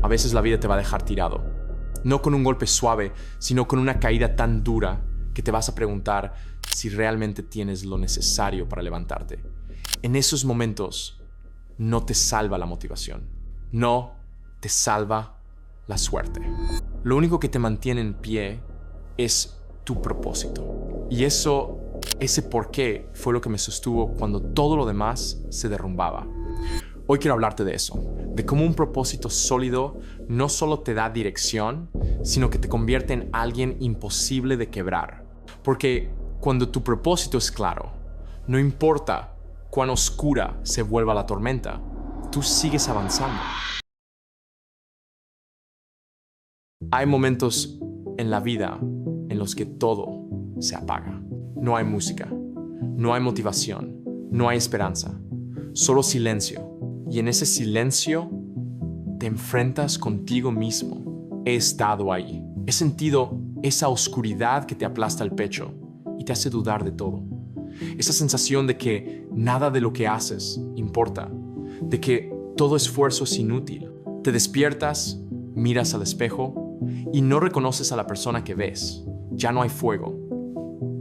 A veces la vida te va a dejar tirado. No con un golpe suave, sino con una caída tan dura que te vas a preguntar si realmente tienes lo necesario para levantarte. En esos momentos no te salva la motivación, no te salva la suerte. Lo único que te mantiene en pie es tu propósito. Y ese porqué fue lo que me sostuvo cuando todo lo demás se derrumbaba. Hoy quiero hablarte de eso, de cómo un propósito sólido no solo te da dirección, sino que te convierte en alguien imposible de quebrar. Porque cuando tu propósito es claro, no importa cuán oscura se vuelva la tormenta, tú sigues avanzando. Hay momentos en la vida en los que todo se apaga. No hay música, no hay motivación, no hay esperanza, solo silencio. Y en ese silencio te enfrentas contigo mismo. He estado ahí. He sentido esa oscuridad que te aplasta el pecho y te hace dudar de todo. Esa sensación de que nada de lo que haces importa, de que todo esfuerzo es inútil. Te despiertas, miras al espejo y no reconoces a la persona que ves. Ya no hay fuego,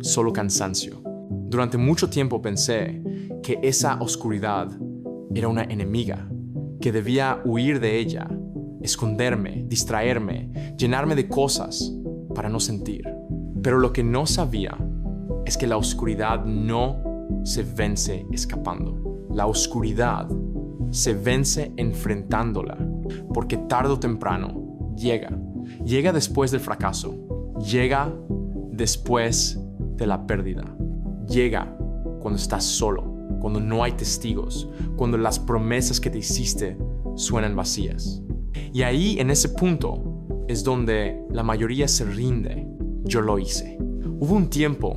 solo cansancio. Durante mucho tiempo pensé que esa oscuridad era una enemiga, que debía huir de ella, esconderme, distraerme, llenarme de cosas para no sentir. Pero lo que no sabía es que la oscuridad no se vence escapando. La oscuridad se vence enfrentándola, porque tarde o temprano llega después del fracaso, llega después de la pérdida, llega cuando estás solo, cuando no hay testigos, cuando las promesas que te hiciste suenan vacías. Y ahí, en ese punto, es donde la mayoría se rinde. Yo lo hice. Hubo un tiempo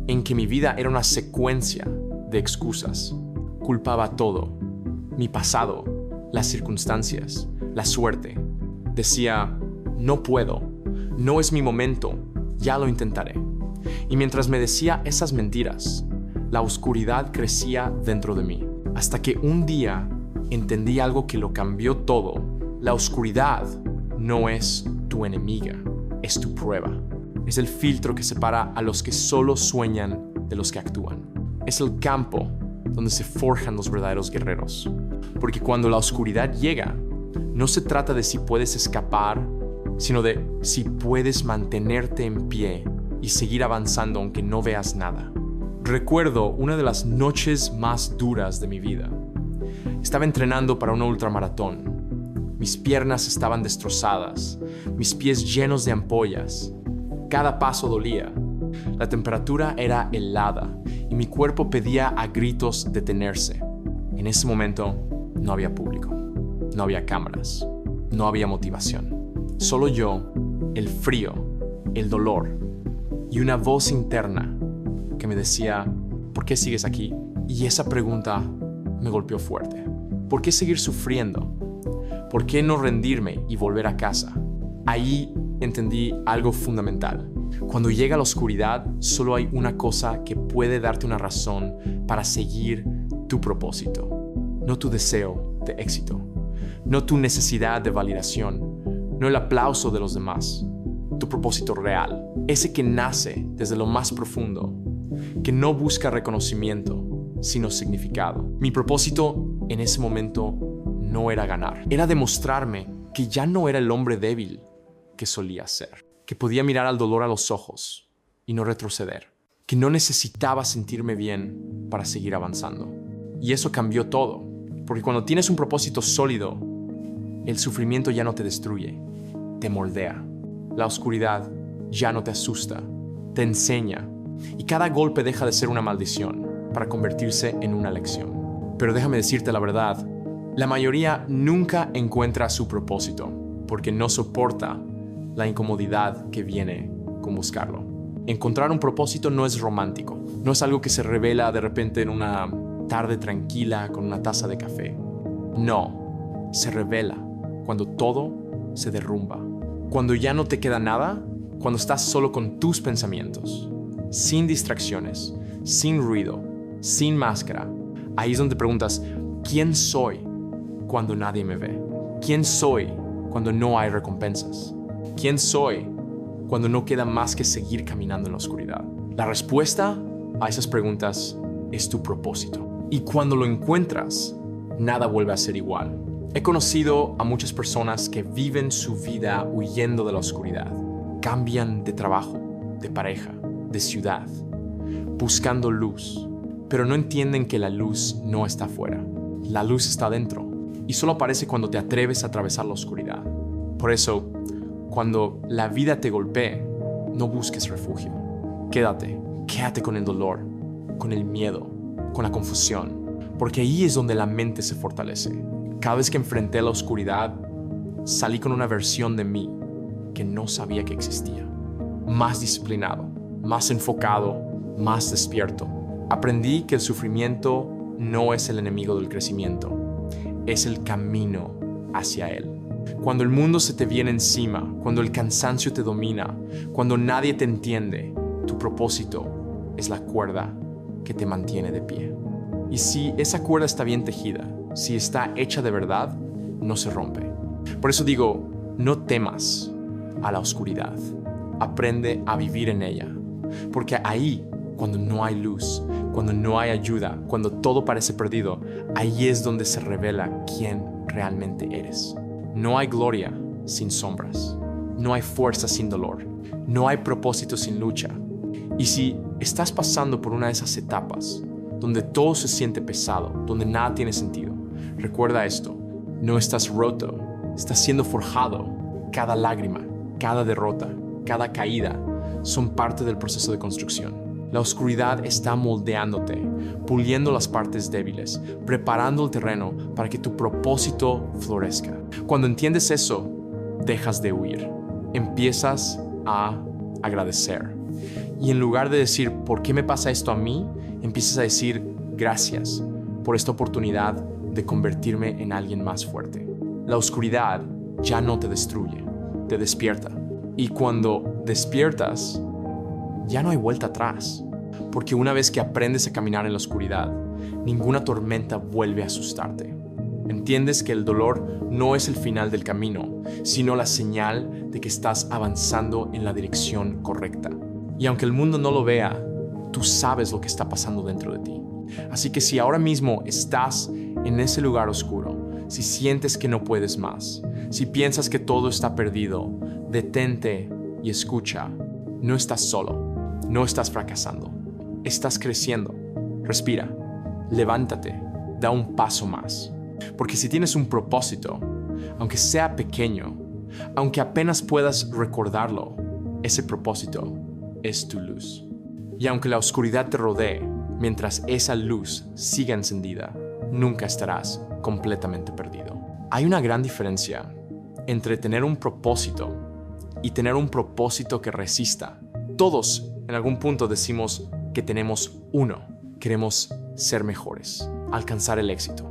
en que mi vida era una secuencia de excusas. Culpaba todo: mi pasado, las circunstancias, la suerte. Decía, no puedo, no es mi momento, ya lo intentaré. Y mientras me decía esas mentiras, la oscuridad crecía dentro de mí, hasta que un día entendí algo que lo cambió todo. La oscuridad no es tu enemiga, es tu prueba. Es el filtro que separa a los que solo sueñan de los que actúan. Es el campo donde se forjan los verdaderos guerreros. Porque cuando la oscuridad llega, no se trata de si puedes escapar, sino de si puedes mantenerte en pie y seguir avanzando aunque no veas nada. Recuerdo una de las noches más duras de mi vida. Estaba entrenando para una ultramaratón. Mis piernas estaban destrozadas, mis pies llenos de ampollas. Cada paso dolía. La temperatura era helada y mi cuerpo pedía a gritos detenerse. En ese momento no había público, no había cámaras, no había motivación. Solo yo, el frío, el dolor y una voz interna que me decía, ¿por qué sigues aquí? Y esa pregunta me golpeó fuerte. ¿Por qué seguir sufriendo? ¿Por qué no rendirme y volver a casa? Ahí entendí algo fundamental. Cuando llega la oscuridad, solo hay una cosa que puede darte una razón para seguir tu propósito. No tu deseo de éxito, no tu necesidad de validación, no el aplauso de los demás. Tu propósito real, ese que nace desde lo más profundo, que no busca reconocimiento, sino significado. Mi propósito en ese momento no era ganar, era demostrarme que ya no era el hombre débil que solía ser, que podía mirar al dolor a los ojos y no retroceder, que no necesitaba sentirme bien para seguir avanzando. Y eso cambió todo, porque cuando tienes un propósito sólido, el sufrimiento ya no te destruye, te moldea. La oscuridad ya no te asusta, te enseña, y cada golpe deja de ser una maldición para convertirse en una lección. Pero déjame decirte la verdad, la mayoría nunca encuentra su propósito porque no soporta la incomodidad que viene con buscarlo. Encontrar un propósito no es romántico, no es algo que se revela de repente en una tarde tranquila con una taza de café. No, se revela cuando todo se derrumba, cuando ya no te queda nada, cuando estás solo con tus pensamientos, sin distracciones, sin ruido, sin máscara. Ahí es donde te preguntas, ¿quién soy cuando nadie me ve? ¿Quién soy cuando no hay recompensas? ¿Quién soy cuando no queda más que seguir caminando en la oscuridad? La respuesta a esas preguntas es tu propósito. Y cuando lo encuentras, nada vuelve a ser igual. He conocido a muchas personas que viven su vida huyendo de la oscuridad. Cambian de trabajo, de pareja, de ciudad, buscando luz. Pero no entienden que la luz no está afuera. La luz está dentro. Y solo aparece cuando te atreves a atravesar la oscuridad. Por eso, cuando la vida te golpee, no busques refugio. Quédate con el dolor, con el miedo, con la confusión. Porque ahí es donde la mente se fortalece. Cada vez que enfrenté la oscuridad, salí con una versión de mí que no sabía que existía. Más disciplinado, más enfocado, más despierto. Aprendí que el sufrimiento no es el enemigo del crecimiento, es el camino hacia él. Cuando el mundo se te viene encima, cuando el cansancio te domina, cuando nadie te entiende, tu propósito es la cuerda que te mantiene de pie. Y si esa cuerda está bien tejida, si está hecha de verdad, no se rompe. Por eso digo, no temas a la oscuridad. Aprende a vivir en ella. Porque ahí, cuando no hay luz, cuando no hay ayuda, cuando todo parece perdido, ahí es donde se revela quién realmente eres. No hay gloria sin sombras. No hay fuerza sin dolor. No hay propósito sin lucha. Y si estás pasando por una de esas etapas, donde todo se siente pesado, donde nada tiene sentido, recuerda esto: no estás roto, estás siendo forjado. Cada lágrima, cada derrota, cada caída son parte del proceso de construcción. La oscuridad está moldeándote, puliendo las partes débiles, preparando el terreno para que tu propósito florezca. Cuando entiendes eso, dejas de huir. Empiezas a agradecer. Y en lugar de decir, ¿por qué me pasa esto a mí?, empiezas a decir, gracias por esta oportunidad de convertirme en alguien más fuerte. La oscuridad ya no te destruye, te despierta. Y cuando despiertas, ya no hay vuelta atrás. Porque una vez que aprendes a caminar en la oscuridad, ninguna tormenta vuelve a asustarte. Entiendes que el dolor no es el final del camino, sino la señal de que estás avanzando en la dirección correcta. Y aunque el mundo no lo vea, tú sabes lo que está pasando dentro de ti. Así que si ahora mismo estás en ese lugar oscuro, si sientes que no puedes más, si piensas que todo está perdido, detente y escucha. No estás solo, no estás fracasando, estás creciendo. Respira, levántate, da un paso más. Porque si tienes un propósito, aunque sea pequeño, aunque apenas puedas recordarlo, ese propósito es tu luz. Y aunque la oscuridad te rodee, mientras esa luz siga encendida, nunca estarás completamente perdido. Hay una gran diferencia entre tener un propósito y tener un propósito que resista. Todos en algún punto decimos que tenemos uno. Queremos ser mejores, alcanzar el éxito,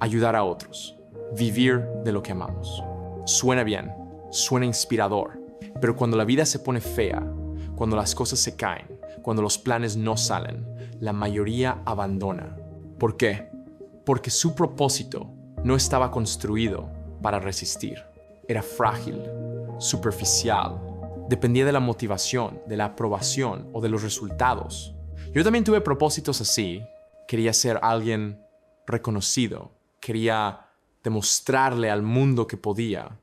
ayudar a otros, vivir de lo que amamos. Suena bien, suena inspirador, pero cuando la vida se pone fea, cuando las cosas se caen, cuando los planes no salen, la mayoría abandona. ¿Por qué? Porque su propósito no estaba construido para resistir. Era frágil, superficial, dependía de la motivación, de la aprobación o de los resultados. Yo también tuve propósitos así. Quería ser alguien reconocido, quería demostrarle al mundo que podía,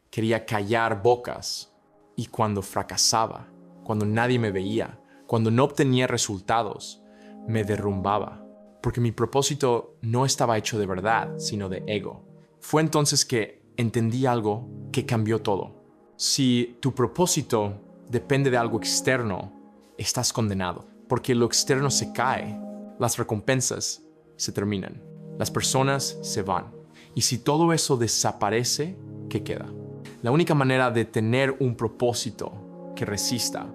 quería callar bocas. Y cuando fracasaba, cuando nadie me veía, cuando no obtenía resultados, me derrumbaba, porque mi propósito no estaba hecho de verdad, sino de ego. Fue entonces que entendí algo que cambió todo. Si tu propósito depende de algo externo, estás condenado, porque lo externo se cae, las recompensas se terminan, las personas se van. Y si todo eso desaparece, ¿qué queda? La única manera de tener un propósito que resista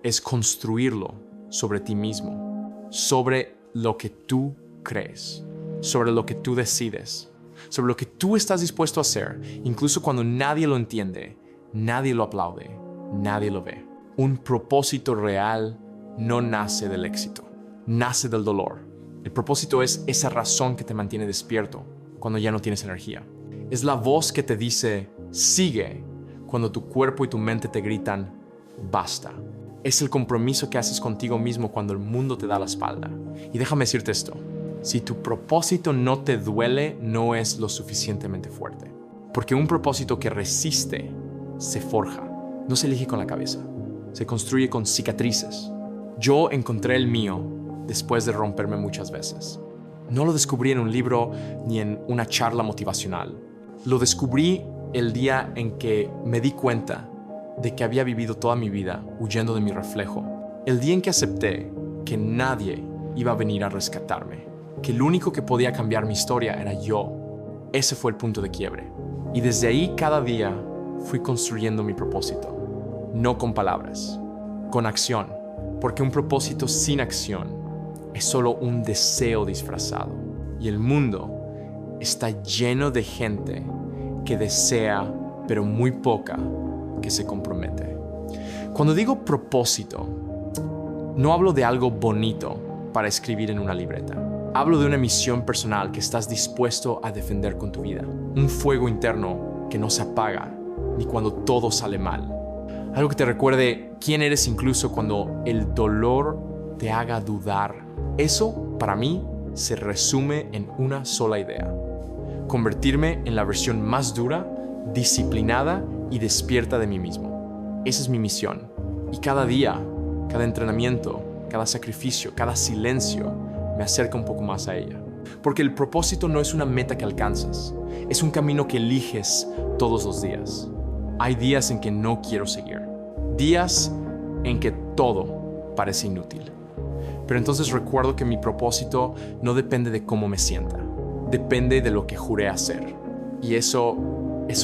es construirlo sobre ti mismo, sobre lo que tú crees, sobre lo que tú decides, sobre lo que tú estás dispuesto a hacer, incluso cuando nadie lo entiende, nadie lo aplaude, nadie lo ve. Un propósito real no nace del éxito, nace del dolor. El propósito es esa razón que te mantiene despierto cuando ya no tienes energía. Es la voz que te dice, Sigue cuando tu cuerpo y tu mente te gritan, basta. Es el compromiso que haces contigo mismo cuando el mundo te da la espalda. Y déjame decirte esto, si tu propósito no te duele, no es lo suficientemente fuerte. Porque un propósito que resiste se forja, no se elige con la cabeza, se construye con cicatrices. Yo encontré el mío después de romperme muchas veces. No lo descubrí en un libro ni en una charla motivacional. Lo descubrí el día en que me di cuenta de que había vivido toda mi vida huyendo de mi reflejo. El día en que acepté que nadie iba a venir a rescatarme, que el único que podía cambiar mi historia era yo. Ese fue el punto de quiebre. Y desde ahí cada día fui construyendo mi propósito. No con palabras, con acción. Porque un propósito sin acción es solo un deseo disfrazado. Y el mundo está lleno de gente que desea, pero muy poca que se compromete. Cuando digo propósito, no hablo de algo bonito para escribir en una libreta. Hablo de una misión personal que estás dispuesto a defender con tu vida. Un fuego interno que no se apaga ni cuando todo sale mal. Algo que te recuerde quién eres incluso cuando el dolor te haga dudar. Eso, para mí, se resume en una sola idea. Convertirme en la versión más dura, disciplinada y despierta de mí mismo. Esa es mi misión. Y cada día, cada entrenamiento, cada sacrificio, cada silencio me acerca un poco más a ella. Porque el propósito no es una meta que alcanzas, es un camino que eliges todos los días. Hay días en que no quiero seguir, días en que todo parece inútil. Pero entonces recuerdo que mi propósito no depende de cómo me sienta, depende de lo que juré hacer. Y eso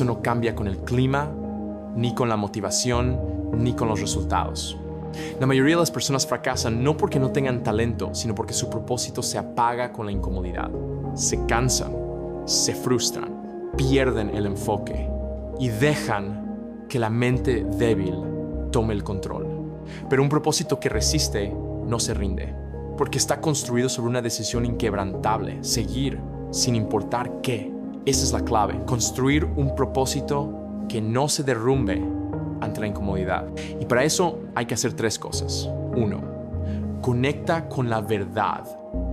no cambia con el clima, ni con la motivación, ni con los resultados. La mayoría de las personas fracasan no porque no tengan talento, sino porque su propósito se apaga con la incomodidad. Se cansan, se frustran, pierden el enfoque y dejan que la mente débil tome el control. Pero un propósito que resiste no se rinde, porque está construido sobre una decisión inquebrantable, seguir sin importar qué. Esa es la clave, construir un propósito que no se derrumbe ante la incomodidad. Y para eso hay que hacer 3 cosas. 1. Conecta con la verdad,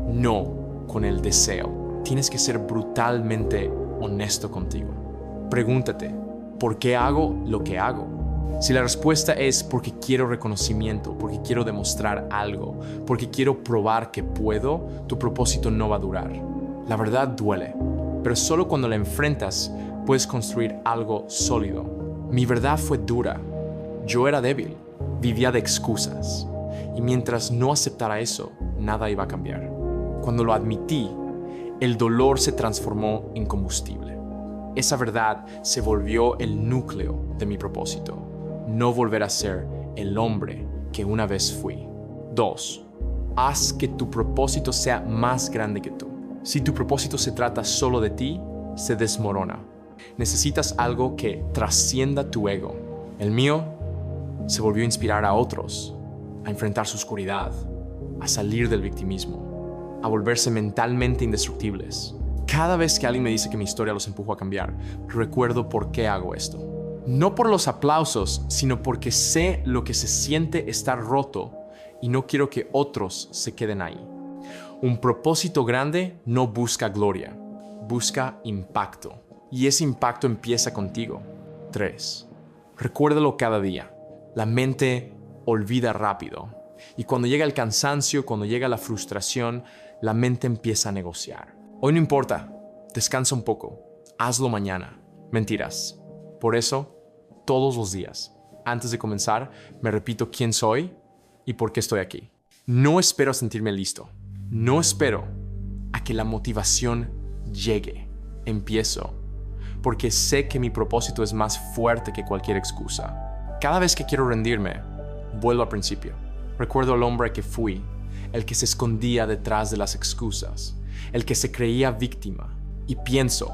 no con el deseo. Tienes que ser brutalmente honesto contigo. Pregúntate, ¿por qué hago lo que hago? Si la respuesta es porque quiero reconocimiento, porque quiero demostrar algo, porque quiero probar que puedo, tu propósito no va a durar. La verdad duele, pero solo cuando la enfrentas puedes construir algo sólido. Mi verdad fue dura. Yo era débil, vivía de excusas. Y mientras no aceptara eso, nada iba a cambiar. Cuando lo admití, el dolor se transformó en combustible. Esa verdad se volvió el núcleo de mi propósito. No volver a ser el hombre que una vez fui. 2. Haz que tu propósito sea más grande que tú. Si tu propósito se trata solo de ti, se desmorona. Necesitas algo que trascienda tu ego. El mío se volvió a inspirar a otros, a enfrentar su oscuridad, a salir del victimismo, a volverse mentalmente indestructibles. Cada vez que alguien me dice que mi historia los empujó a cambiar, recuerdo por qué hago esto. No por los aplausos, sino porque sé lo que se siente estar roto y no quiero que otros se queden ahí. Un propósito grande no busca gloria, busca impacto. Y ese impacto empieza contigo. 3. Recuérdalo cada día. La mente olvida rápido. Y cuando llega el cansancio, cuando llega la frustración, la mente empieza a negociar. Hoy no importa, descansa un poco, hazlo mañana. Mentiras. Por eso, todos los días, antes de comenzar, me repito quién soy y por qué estoy aquí. No espero a sentirme listo. No espero a que la motivación llegue. Empiezo, porque sé que mi propósito es más fuerte que cualquier excusa. Cada vez que quiero rendirme, vuelvo al principio. Recuerdo al hombre que fui, el que se escondía detrás de las excusas, el que se creía víctima. Y pienso,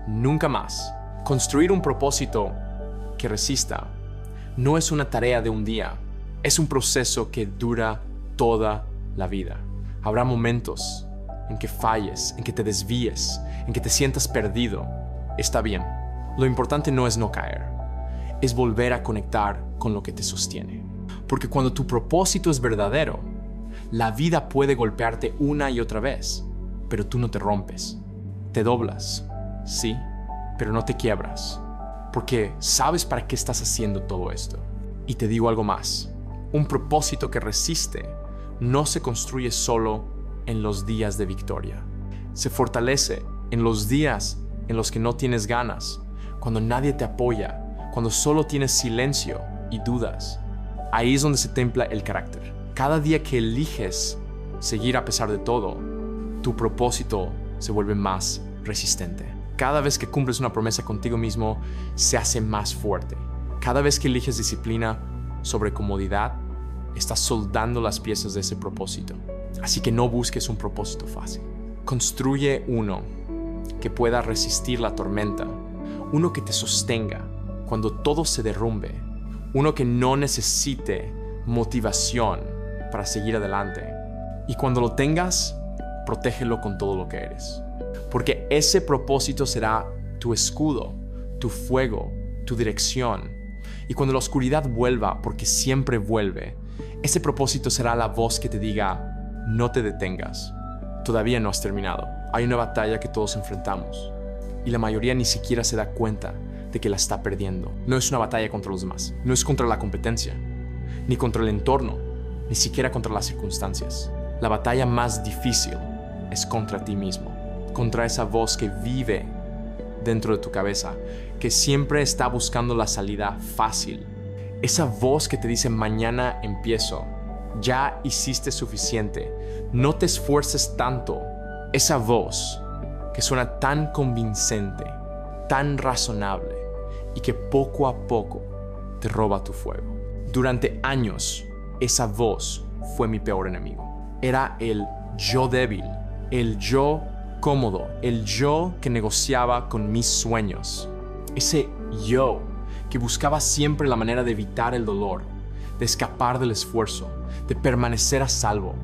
nunca más. Construir un propósito que resista no es una tarea de un día, es un proceso que dura toda la vida. Habrá momentos en que falles, en que te desvíes, en que te sientas perdido. Está bien. Lo importante no es no caer, es volver a conectar con lo que te sostiene. Porque cuando tu propósito es verdadero, la vida puede golpearte una y otra vez, pero tú no te rompes. Te doblas, sí, pero no te quiebras, porque sabes para qué estás haciendo todo esto. Y te digo algo más, un propósito que resiste no se construye solo en los días de victoria. Se fortalece en los días en los que no tienes ganas, cuando nadie te apoya, cuando solo tienes silencio y dudas. Ahí es donde se templa el carácter. Cada día que eliges seguir a pesar de todo, tu propósito se vuelve más resistente. Cada vez que cumples una promesa contigo mismo, se hace más fuerte. Cada vez que eliges disciplina sobre comodidad, estás soldando las piezas de ese propósito. Así que no busques un propósito fácil. Construye uno que pueda resistir la tormenta, uno que te sostenga cuando todo se derrumbe, uno que no necesite motivación para seguir adelante. Y cuando lo tengas, protégelo con todo lo que eres. Porque ese propósito será tu escudo, tu fuego, tu dirección. Y cuando la oscuridad vuelva, porque siempre vuelve, ese propósito será la voz que te diga, no te detengas, todavía no has terminado. Hay una batalla que todos enfrentamos y la mayoría ni siquiera se da cuenta de que la está perdiendo. No es una batalla contra los demás, no es contra la competencia, ni contra el entorno, ni siquiera contra las circunstancias. La batalla más difícil es contra ti mismo, contra esa voz que vive dentro de tu cabeza, que siempre está buscando la salida fácil. Esa voz que te dice mañana empiezo, ya hiciste suficiente, no te esfuerces tanto. Esa voz que suena tan convincente, tan razonable y que poco a poco te roba tu fuego. Durante años, esa voz fue mi peor enemigo. Era el yo débil, el yo cómodo, el yo que negociaba con mis sueños. Ese yo que buscaba siempre la manera de evitar el dolor, de escapar del esfuerzo, de permanecer a salvo.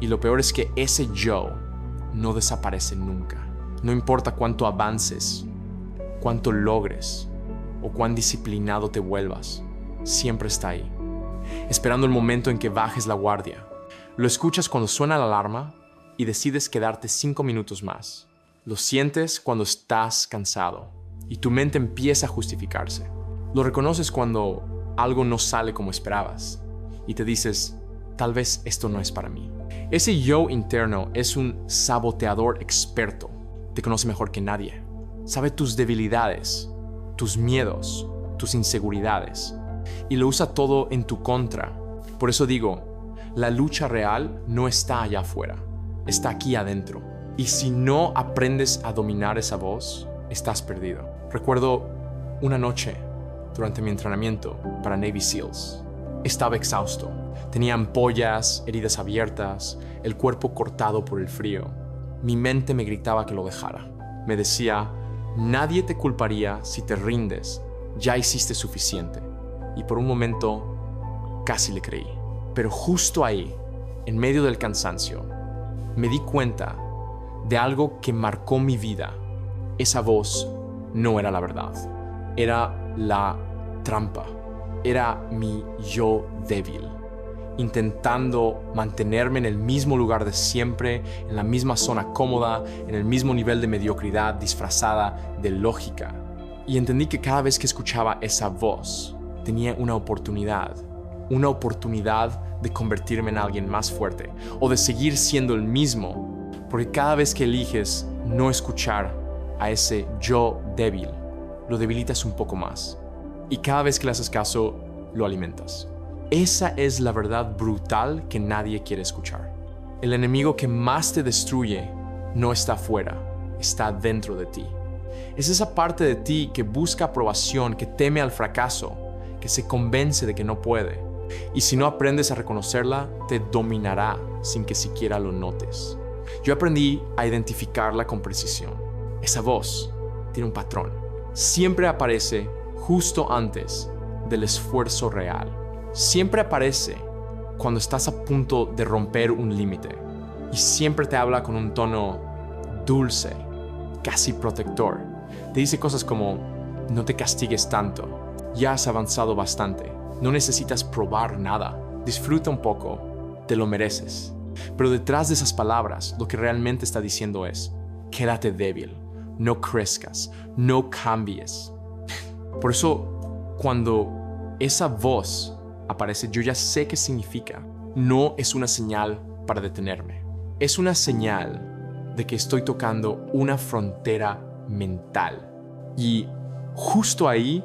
Y lo peor es que ese yo no desaparece nunca. No importa cuánto avances, cuánto logres o cuán disciplinado te vuelvas, siempre está ahí, esperando el momento en que bajes la guardia. Lo escuchas cuando suena la alarma y decides quedarte 5 minutos más. Lo sientes cuando estás cansado y tu mente empieza a justificarse. Lo reconoces cuando algo no sale como esperabas y te dices, tal vez esto no es para mí. Ese yo interno es un saboteador experto. Te conoce mejor que nadie. Sabe tus debilidades, tus miedos, tus inseguridades y lo usa todo en tu contra. Por eso digo, la lucha real no está allá afuera, está aquí adentro. Y si no aprendes a dominar esa voz, estás perdido. Recuerdo una noche durante mi entrenamiento para Navy SEALs. Estaba exhausto. Tenía ampollas, heridas abiertas, el cuerpo cortado por el frío. Mi mente me gritaba que lo dejara. Me decía, nadie te culparía si te rindes, ya hiciste suficiente. Y por un momento casi le creí. Pero justo ahí, en medio del cansancio, me di cuenta de algo que marcó mi vida. Esa voz no era la verdad, era la trampa, era mi yo débil, intentando mantenerme en el mismo lugar de siempre, en la misma zona cómoda, en el mismo nivel de mediocridad disfrazada de lógica. Y entendí que cada vez que escuchaba esa voz, tenía una oportunidad de convertirme en alguien más fuerte o de seguir siendo el mismo, porque cada vez que eliges no escuchar a ese yo débil, lo debilitas un poco más y cada vez que le haces caso, lo alimentas. Esa es la verdad brutal que nadie quiere escuchar. El enemigo que más te destruye no está afuera, está dentro de ti. Es esa parte de ti que busca aprobación, que teme al fracaso, que se convence de que no puede. Y si no aprendes a reconocerla, te dominará sin que siquiera lo notes. Yo aprendí a identificarla con precisión. Esa voz tiene un patrón. Siempre aparece justo antes del esfuerzo real. Siempre aparece cuando estás a punto de romper un límite. Y siempre te habla con un tono dulce, casi protector. Te dice cosas como, No te castigues tanto. Ya has avanzado bastante. No necesitas probar nada. Disfruta un poco. Te lo mereces. Pero detrás de esas palabras, lo que realmente está diciendo es: quédate débil. No crezcas. No cambies. Por eso, cuando esa voz aparece, yo ya sé qué significa. No es una señal para detenerme. Es una señal de que estoy tocando una frontera mental. Y justo ahí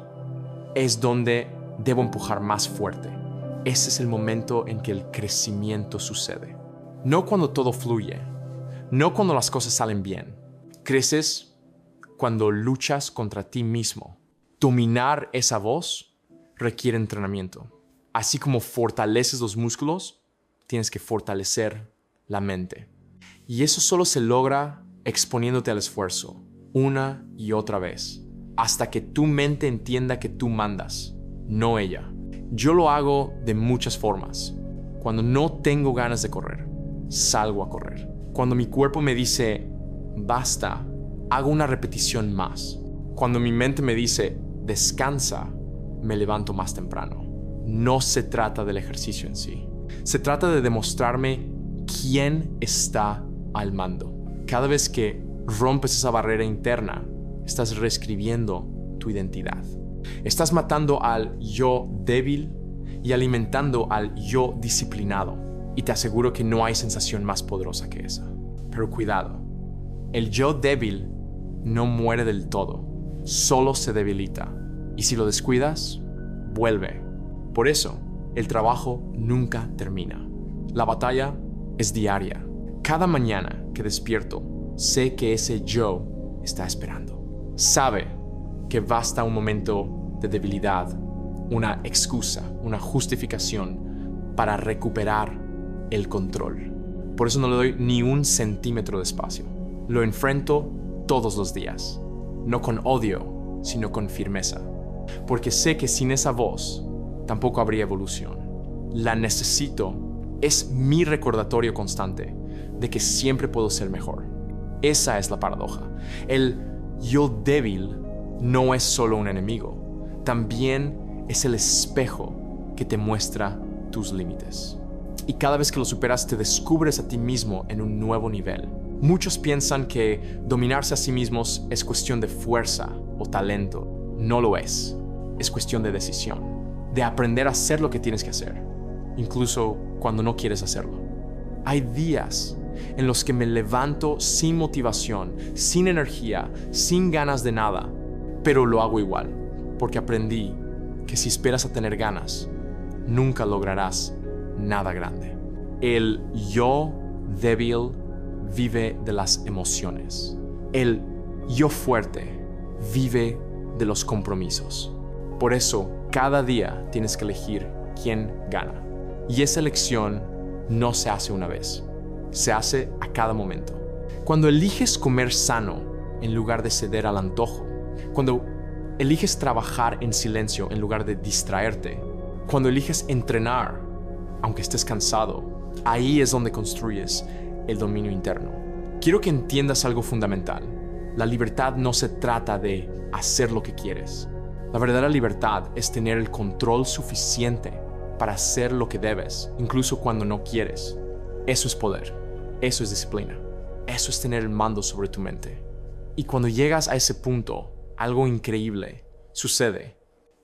es donde debo empujar más fuerte. Ese es el momento en que el crecimiento sucede. No cuando todo fluye, no cuando las cosas salen bien. Creces cuando luchas contra ti mismo. Dominar esa voz requiere entrenamiento. Así como fortaleces los músculos, tienes que fortalecer la mente. Y eso solo se logra exponiéndote al esfuerzo, una y otra vez, hasta que tu mente entienda que tú mandas, no ella. Yo lo hago de muchas formas. Cuando no tengo ganas de correr, salgo a correr. Cuando mi cuerpo me dice, basta, hago una repetición más. Cuando mi mente me dice, descansa, me levanto más temprano. No se trata del ejercicio en sí. Se trata de demostrarme quién está al mando. Cada vez que rompes esa barrera interna, estás reescribiendo tu identidad. Estás matando al yo débil y alimentando al yo disciplinado. Y te aseguro que no hay sensación más poderosa que esa. Pero cuidado, el yo débil no muere del todo, solo se debilita. Y si lo descuidas, vuelve. Por eso, el trabajo nunca termina. La batalla es diaria. Cada mañana que despierto, sé que ese yo está esperando. Sabe que basta un momento de debilidad, una excusa, una justificación para recuperar el control. Por eso no le doy ni un centímetro de espacio. Lo enfrento todos los días, no con odio, sino con firmeza. Porque sé que sin esa voz tampoco habría evolución. La necesito, es mi recordatorio constante de que siempre puedo ser mejor. Esa es la paradoja. El yo débil no es solo un enemigo, también es el espejo que te muestra tus límites. Y cada vez que lo superas, te descubres a ti mismo en un nuevo nivel. Muchos piensan que dominarse a sí mismos es cuestión de fuerza o talento. No lo es. Es cuestión de decisión, de aprender a hacer lo que tienes que hacer, incluso cuando no quieres hacerlo. Hay días en los que me levanto sin motivación, sin energía, sin ganas de nada, pero lo hago igual, porque aprendí que si esperas a tener ganas, nunca lograrás nada grande. El yo débil vive de las emociones. El yo fuerte vive de los compromisos. Por eso, cada día tienes que elegir quién gana. Y esa elección no se hace una vez, se hace a cada momento. Cuando eliges comer sano en lugar de ceder al antojo, cuando eliges trabajar en silencio en lugar de distraerte, cuando eliges entrenar aunque estés cansado, ahí es donde construyes el dominio interno. Quiero que entiendas algo fundamental. La libertad no se trata de hacer lo que quieres. La verdadera libertad es tener el control suficiente para hacer lo que debes, incluso cuando no quieres. Eso es poder, eso es disciplina, eso es tener el mando sobre tu mente. Y cuando llegas a ese punto, algo increíble sucede.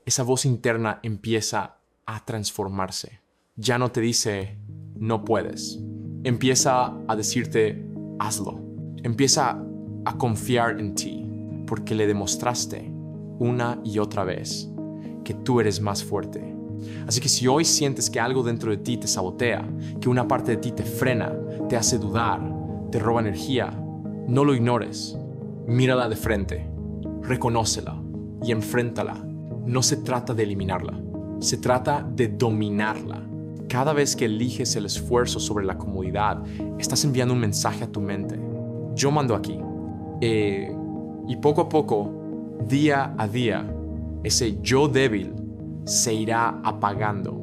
Esa voz interna empieza a transformarse. Ya no te dice, no puedes. Empieza a decirte, hazlo. Empieza a confiar en ti, porque le demostraste una y otra vez que tú eres más fuerte. Así que si hoy sientes que algo dentro de ti te sabotea, que una parte de ti te frena, te hace dudar, te roba energía, no lo ignores. Mírala de frente, reconócela y enfréntala. No se trata de eliminarla, se trata de dominarla. Cada vez que eliges el esfuerzo sobre la comodidad, estás enviando un mensaje a tu mente. Yo mando aquí. Y poco a poco, día a día, ese yo débil se irá apagando.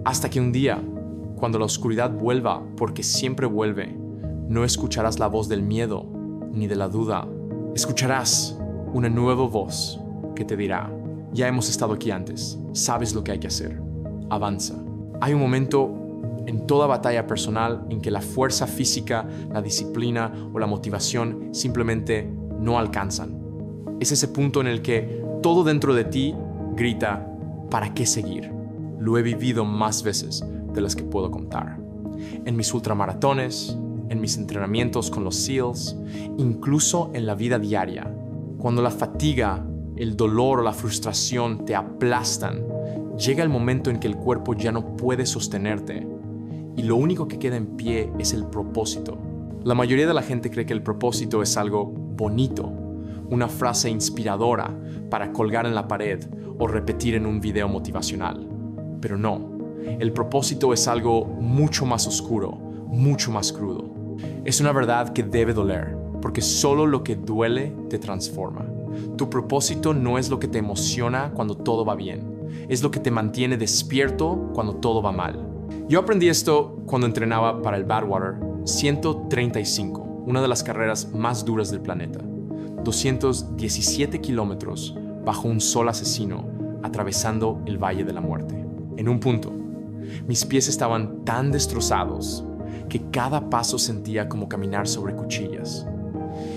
Hasta que un día, cuando la oscuridad vuelva, porque siempre vuelve, no escucharás la voz del miedo ni de la duda. Escucharás una nueva voz, que te dirá, ya hemos estado aquí antes, sabes lo que hay que hacer, avanza. Hay un momento en toda batalla personal en que la fuerza física, la disciplina o la motivación simplemente no alcanzan. Es ese punto en el que todo dentro de ti grita, ¿para qué seguir? Lo he vivido más veces de las que puedo contar. En mis ultramaratones, en mis entrenamientos con los SEALs, incluso en la vida diaria. Cuando la fatiga, el dolor o la frustración te aplastan, llega el momento en que el cuerpo ya no puede sostenerte y lo único que queda en pie es el propósito. La mayoría de la gente cree que el propósito es algo bonito, una frase inspiradora para colgar en la pared o repetir en un video motivacional. Pero no, el propósito es algo mucho más oscuro, mucho más crudo. Es una verdad que debe doler, porque solo lo que duele te transforma. Tu propósito no es lo que te emociona cuando todo va bien, es lo que te mantiene despierto cuando todo va mal. Yo aprendí esto cuando entrenaba para el Badwater 135, una de las carreras más duras del planeta. 217 kilómetros bajo un sol asesino, atravesando el Valle de la Muerte. En un punto, mis pies estaban tan destrozados que cada paso sentía como caminar sobre cuchillas.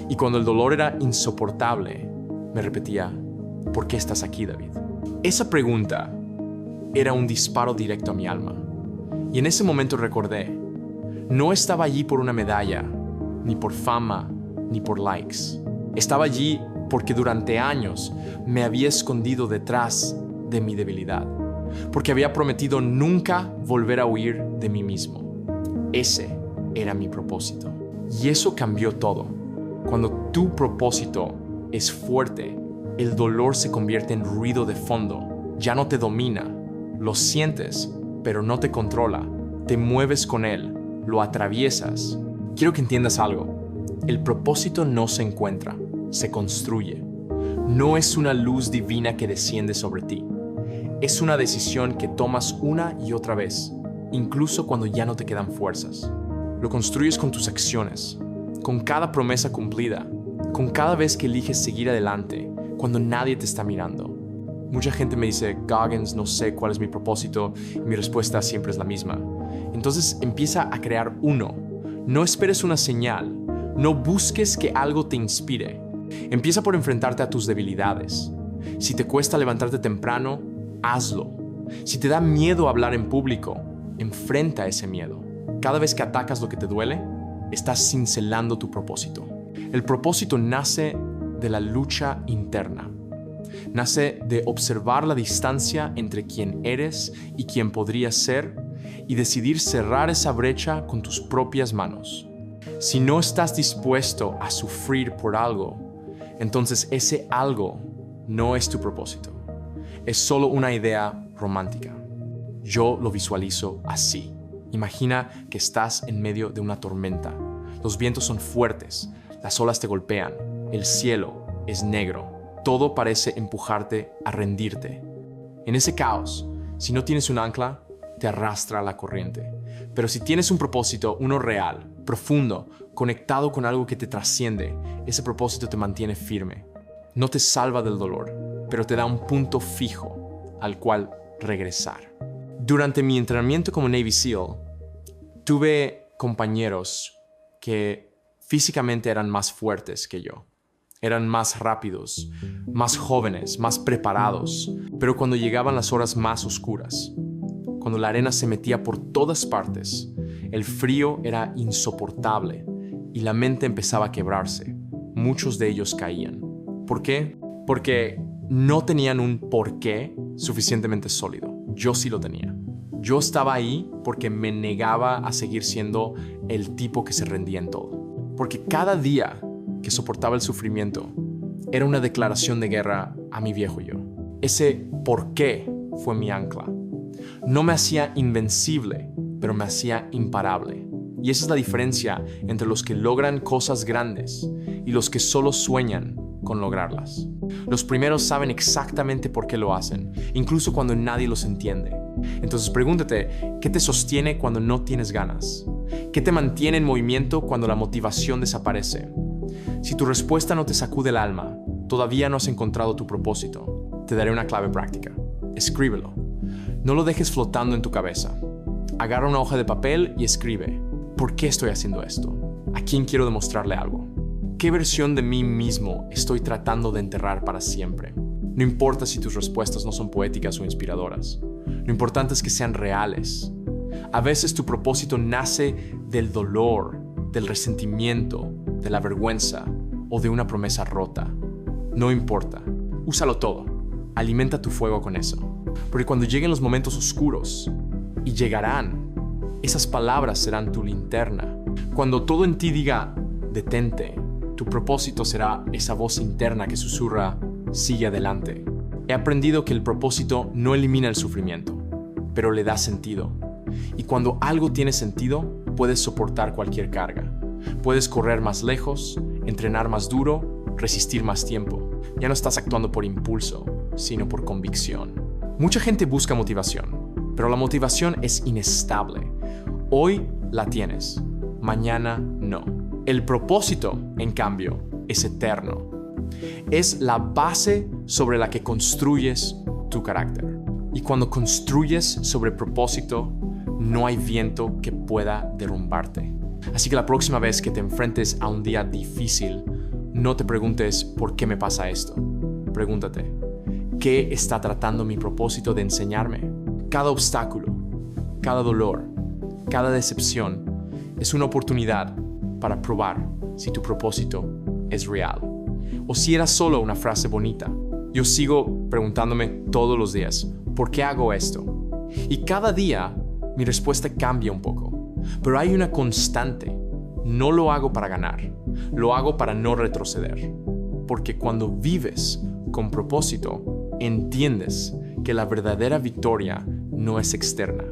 Y cuando el dolor era insoportable, me repetía, ¿por qué estás aquí, David? Esa pregunta era un disparo directo a mi alma. Y en ese momento recordé, no estaba allí por una medalla, ni por fama, ni por likes. Estaba allí porque durante años me había escondido detrás de mi debilidad, porque había prometido nunca volver a huir de mí mismo. Ese era mi propósito. Y eso cambió todo. Cuando tu propósito es fuerte, el dolor se convierte en ruido de fondo. Ya no te domina, lo sientes, pero no te controla. Te mueves con él, lo atraviesas. Quiero que entiendas algo. El propósito no se encuentra, se construye. No es una luz divina que desciende sobre ti. Es una decisión que tomas una y otra vez, incluso cuando ya no te quedan fuerzas. Lo construyes con tus acciones, con cada promesa cumplida, con cada vez que eliges seguir adelante, cuando nadie te está mirando. Mucha gente me dice, Goggins, no sé cuál es mi propósito, y mi respuesta siempre es la misma. Entonces empieza a crear uno. No esperes una señal, no busques que algo te inspire. Empieza por enfrentarte a tus debilidades. Si te cuesta levantarte temprano, hazlo. Si te da miedo hablar en público, enfrenta ese miedo. Cada vez que atacas lo que te duele, estás cincelando tu propósito. El propósito nace de la lucha interna. Nace de observar la distancia entre quien eres y quien podrías ser y decidir cerrar esa brecha con tus propias manos. Si no estás dispuesto a sufrir por algo, entonces ese algo no es tu propósito. Es solo una idea romántica. Yo lo visualizo así. Imagina que estás en medio de una tormenta. Los vientos son fuertes, las olas te golpean, el cielo es negro. Todo parece empujarte a rendirte. En ese caos, si no tienes un ancla, te arrastra a la corriente. Pero si tienes un propósito, uno real, profundo, conectado con algo que te trasciende, ese propósito te mantiene firme. No te salva del dolor, pero te da un punto fijo al cual regresar. Durante mi entrenamiento como Navy SEAL, tuve compañeros que físicamente eran más fuertes que yo. Eran más rápidos, más jóvenes, más preparados. Pero cuando llegaban las horas más oscuras, cuando la arena se metía por todas partes, el frío era insoportable y la mente empezaba a quebrarse. Muchos de ellos caían. ¿Por qué? Porque no tenían un porqué suficientemente sólido. Yo sí lo tenía. Yo estaba ahí porque me negaba a seguir siendo el tipo que se rendía en todo. Porque cada día que soportaba el sufrimiento era una declaración de guerra a mi viejo yo. Ese por qué fue mi ancla. No me hacía invencible, pero me hacía imparable. Y esa es la diferencia entre los que logran cosas grandes y los que solo sueñan con lograrlas. Los primeros saben exactamente por qué lo hacen, incluso cuando nadie los entiende. Entonces pregúntate, ¿qué te sostiene cuando no tienes ganas? ¿Qué te mantiene en movimiento cuando la motivación desaparece? Si tu respuesta no te sacude el alma, todavía no has encontrado tu propósito, te daré una clave práctica. Escríbelo. No lo dejes flotando en tu cabeza. Agarra una hoja de papel y escribe: ¿por qué estoy haciendo esto? ¿A quién quiero demostrarle algo? ¿Qué versión de mí mismo estoy tratando de enterrar para siempre? No importa si tus respuestas no son poéticas o inspiradoras. Lo importante es que sean reales. A veces tu propósito nace del dolor, del resentimiento, de la vergüenza o de una promesa rota. No importa. Úsalo todo. Alimenta tu fuego con eso. Porque cuando lleguen los momentos oscuros, y llegarán, esas palabras serán tu linterna. Cuando todo en ti diga: detente, tu propósito será esa voz interna que susurra: sigue adelante. He aprendido que el propósito no elimina el sufrimiento, pero le da sentido. Y cuando algo tiene sentido, puedes soportar cualquier carga. Puedes correr más lejos, entrenar más duro, resistir más tiempo. Ya no estás actuando por impulso, sino por convicción. Mucha gente busca motivación, pero la motivación es inestable. Hoy la tienes, mañana no. El propósito, en cambio, es eterno. Es la base sobre la que construyes tu carácter. Y cuando construyes sobre propósito, no hay viento que pueda derrumbarte. Así que la próxima vez que te enfrentes a un día difícil, no te preguntes: ¿por qué me pasa esto? Pregúntate: ¿qué está tratando mi propósito de enseñarme? Cada obstáculo, cada dolor, cada decepción es una oportunidad para probar si tu propósito es real o si era solo una frase bonita. Yo sigo preguntándome todos los días: ¿por qué hago esto? Y cada día mi respuesta cambia un poco, pero hay una constante: no lo hago para ganar, lo hago para no retroceder. Porque cuando vives con propósito, entiendes que la verdadera victoria no es externa,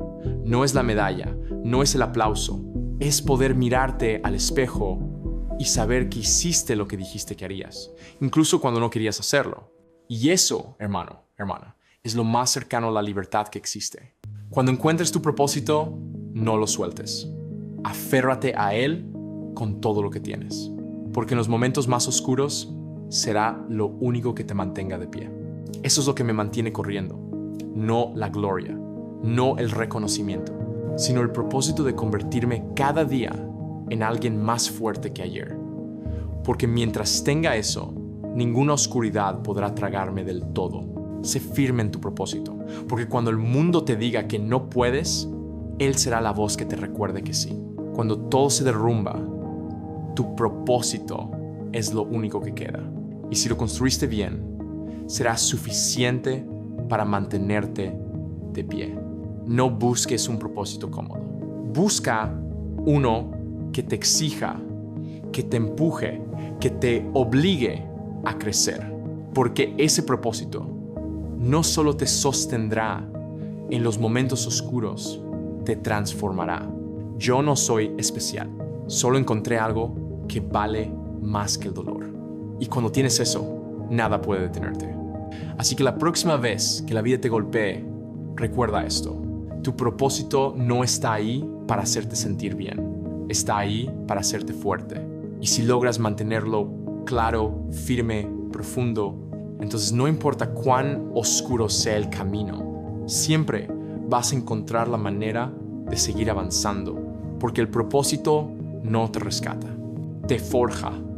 no es la medalla, no es el aplauso, es poder mirarte al espejo y saber que hiciste lo que dijiste que harías, incluso cuando no querías hacerlo. Y eso, hermano, hermana, es lo más cercano a la libertad que existe. Cuando encuentres tu propósito, no lo sueltes. Aférrate a él con todo lo que tienes, porque en los momentos más oscuros será lo único que te mantenga de pie. Eso es lo que me mantiene corriendo, no la gloria, no el reconocimiento, sino el propósito de convertirme cada día en alguien más fuerte que ayer. Porque mientras tenga eso, ninguna oscuridad podrá tragarme del todo. Sé firme en tu propósito, porque cuando el mundo te diga que no puedes, Él será la voz que te recuerde que sí. Cuando todo se derrumba, tu propósito es lo único que queda. Y si lo construiste bien, será suficiente para mantenerte de pie. No busques un propósito cómodo. Busca uno que te exija, que te empuje, que te obligue a crecer. Porque ese propósito no solo te sostendrá en los momentos oscuros, te transformará. Yo no soy especial, solo encontré algo que vale más que el dolor. Y cuando tienes eso, nada puede detenerte. Así que la próxima vez que la vida te golpee, recuerda esto: tu propósito no está ahí para hacerte sentir bien, está ahí para hacerte fuerte. Y si logras mantenerlo claro, firme, profundo, entonces no importa cuán oscuro sea el camino, siempre vas a encontrar la manera de seguir avanzando, porque el propósito no te rescata, te forja.